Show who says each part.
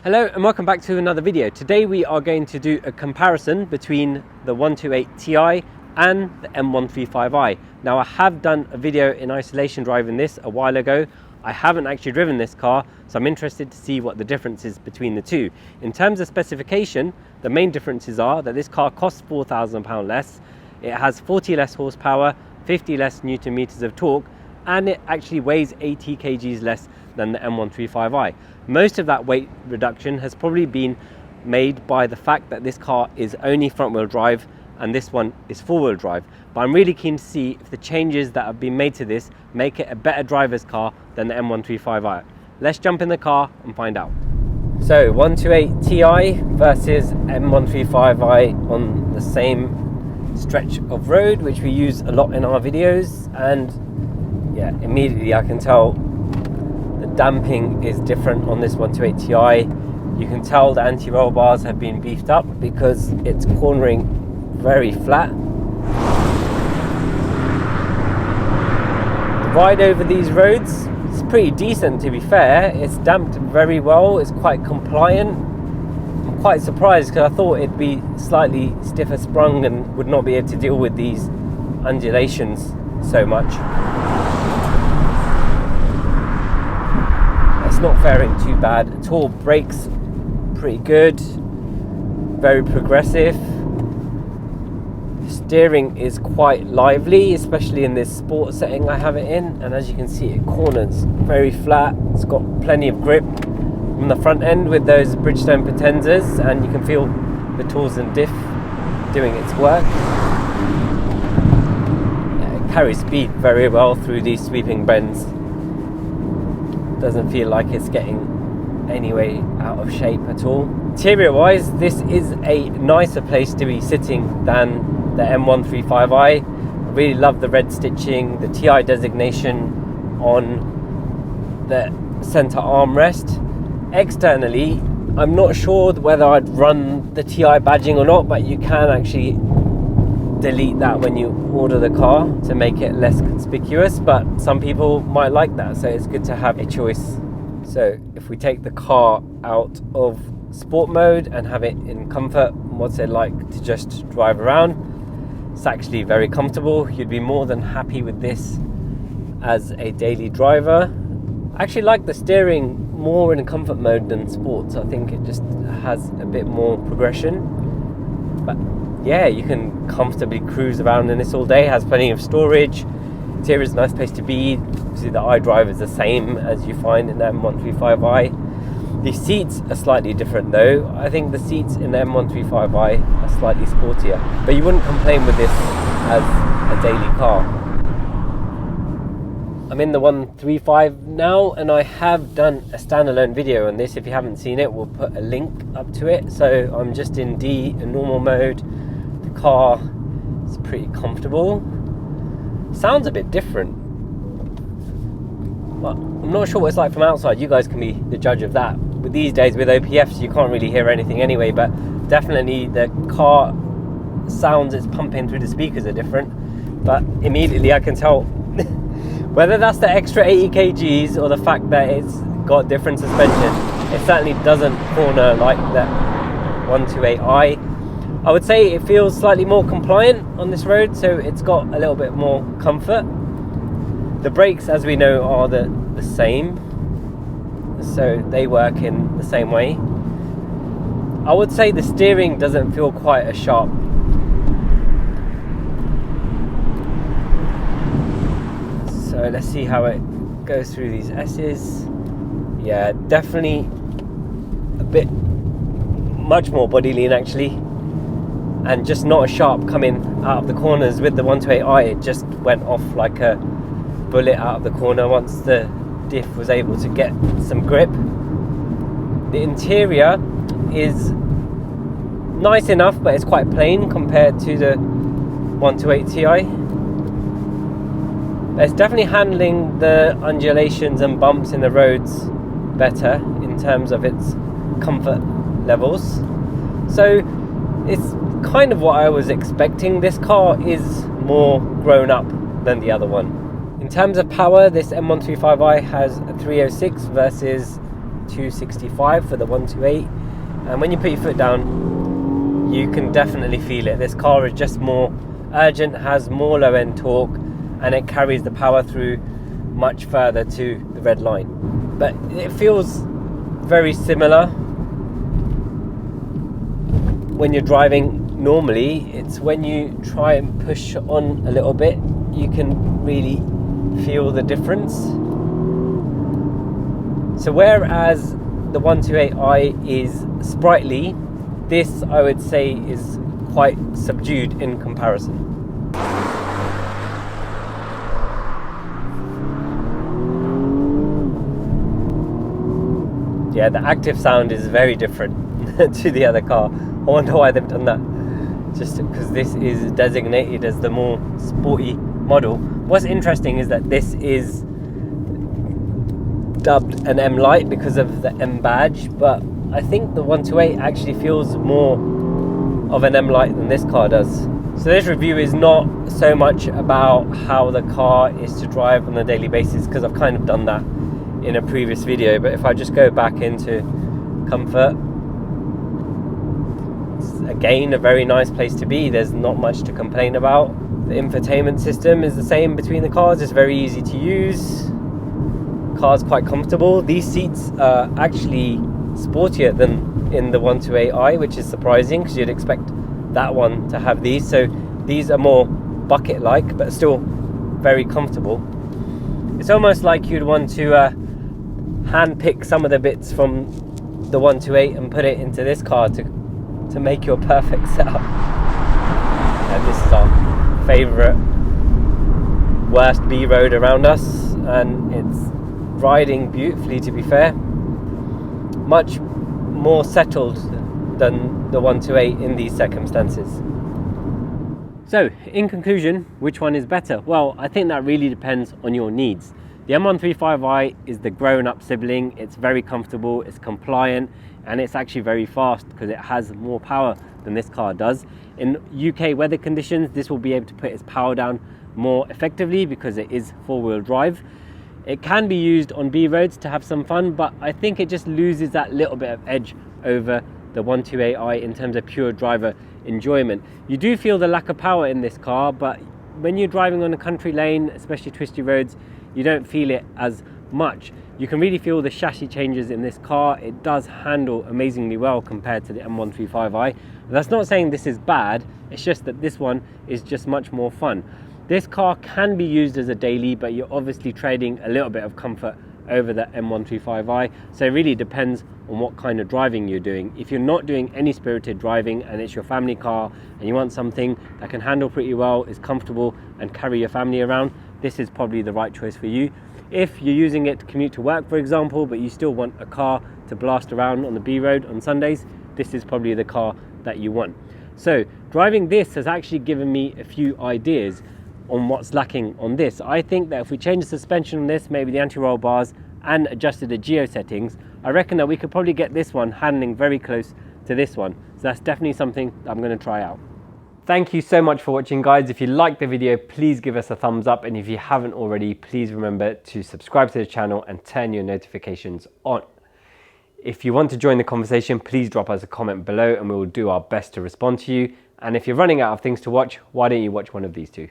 Speaker 1: Hello and welcome back to another video. Today we are going to do a comparison between the 128 Ti and the M135i. Now I have done a video in isolation driving this a while ago. I haven't actually driven this car, so I'm interested to see what the difference is between the two. In terms of specification, the main differences are that this car costs £4,000 less, it has 40 less horsepower, 50 less Newton meters of torque, and it actually weighs 80 kgs less than the M135i. Most of that weight reduction has probably been made by the fact that this car is only front wheel drive and this one is four wheel drive. But I'm really keen to see if the changes that have been made to this make it a better driver's car than the M135i. Let's jump in the car and find out. So 128 Ti versus M135i on the same stretch of road, which we use a lot in our videos, and yeah, immediately I can tell the damping is different on this 128 Ti. You can tell the anti-roll bars have been beefed up because it's cornering very flat. The ride over these roads is pretty decent, to be fair. It's damped very well, it's quite compliant. I'm quite surprised because I thought it'd be slightly stiffer sprung and would not be able to deal with these undulations so much. It's not faring too bad at all. Brakes pretty good, very progressive. Steering is quite lively, especially in this sport setting I have it in, and as you can see, it corners very flat. It's got plenty of grip on the front end with those Bridgestone potenzas, and you can feel the tools and diff doing its work. Yeah, it carries speed very well through these sweeping bends. Doesn't feel like it's getting any way out of shape at all. Interior wise, this is a nicer place to be sitting than the M135i. I really love the red stitching, the Ti designation on the center armrest. Externally, I'm not sure whether I'd run the Ti badging or not, but you can actually delete that when you order the car to make it less conspicuous, but some people might like that, so it's good to have a choice. So if we take the car out of sport mode and have it in comfort, what's it like to just drive around? It's actually very comfortable. You'd be more than happy with this as a daily driver. I actually like the steering more in comfort mode than sports. I think it just has a bit more progression, but yeah, you can comfortably cruise around in this all day. It has plenty of storage. Interior is a nice place to be. Obviously the iDrive is the same as you find in the M135i. The seats are slightly different though. I think the seats in the M135i are slightly sportier, but you wouldn't complain with this as a daily car. I'm in the 135 now, and I have done a standalone video on this. If you haven't seen it, we'll put a link up to it. So I'm just in D, in normal mode. The car is pretty comfortable. Sounds a bit different, but I'm not sure what it's like from outside. You guys can be the judge of that. With these days with OPFs, you can't really hear anything anyway, but definitely the car sounds it's pumping through the speakers are different. But immediately I can tell whether that's the extra 80 kgs or the fact that it's got different suspension. It certainly doesn't corner like the 128i. I would say it feels slightly more compliant on this road, so it's got a little bit more comfort. The brakes, as we know, are the same, so they work in the same way. I would say the steering doesn't feel quite as sharp. So let's see how it goes through these S's. Yeah, definitely a bit much more body lean actually, and just not as sharp coming out of the corners. With the 128i, it just went off like a bullet out of the corner once the diff was able to get some grip. The interior is nice enough, but it's quite plain compared to the 128 Ti. It's definitely handling the undulations and bumps in the roads better in terms of its comfort levels. So it's kind of what I was expecting. This car is more grown up than the other one. In terms of power, this M135i has a 306 versus 265 for the 128, and when you put your foot down, you can definitely feel it. This car is just more urgent, has more low end torque, and it carries the power through much further to the red line. But it feels very similar when you're driving normally. It's when you try and push on a little bit, you can really feel the difference. So whereas the 128i is sprightly, this I would say is quite subdued in comparison. Yeah, the active sound is very different to the other car. I wonder why they've done that. Just because this is designated as the more sporty model. What's interesting is that this is dubbed an M Light because of the M badge, but I think the 128 actually feels more of an M Light than this car does. So this review is not so much about how the car is to drive on a daily basis, because I've kind of done that in a previous video. But if I just go back into comfort, it's again a very nice place to be. There's not much to complain about. The infotainment system is the same between the cars. It's very easy to use. Car's quite comfortable. These seats are actually sportier than in the 128i, which is surprising because you'd expect that one to have these. So these are more bucket-like, but still very comfortable. It's almost like you'd want to hand pick some of the bits from the 128 and put it into this car to make your perfect setup. And this is our favorite worst B road around us, and it's riding beautifully, to be fair. Much more settled than the 128 in these circumstances. So in conclusion, which one is better? Well, I think that really depends on your needs. The M135i is the grown-up sibling. It's very comfortable, it's compliant, and it's actually very fast because it has more power than this car does. In UK weather conditions, this will be able to put its power down more effectively because it is four-wheel drive. It can be used on B roads to have some fun, but I think it just loses that little bit of edge over the 128i in terms of pure driver enjoyment. You do feel the lack of power in this car, but when you're driving on a country lane, especially twisty roads, you don't feel it as much. You can really feel the chassis changes in this car. It does handle amazingly well compared to the M135i. That's not saying this is bad, it's just that this one is just much more fun. This car can be used as a daily, but you're obviously trading a little bit of comfort over the M135i. So it really depends on what kind of driving you're doing. If you're not doing any spirited driving and it's your family car and you want something that can handle pretty well, is comfortable and carry your family around, this is probably the right choice for you. If you're using it to commute to work, for example, but you still want a car to blast around on the B road on Sundays, this is probably the car that you want. So driving this has actually given me a few ideas on what's lacking on this. I think that if we change the suspension on this, maybe the anti-roll bars, and adjusted the geo settings, I reckon that we could probably get this one handling very close to this one. So that's definitely something that I'm going to try out. Thank you so much for watching, guys. If you liked the video, please give us a thumbs up, and if you haven't already, please remember to subscribe to the channel and turn your notifications on. If you want to join the conversation, please drop us a comment below and we will do our best to respond to you. And if you're running out of things to watch, why don't you watch one of these two?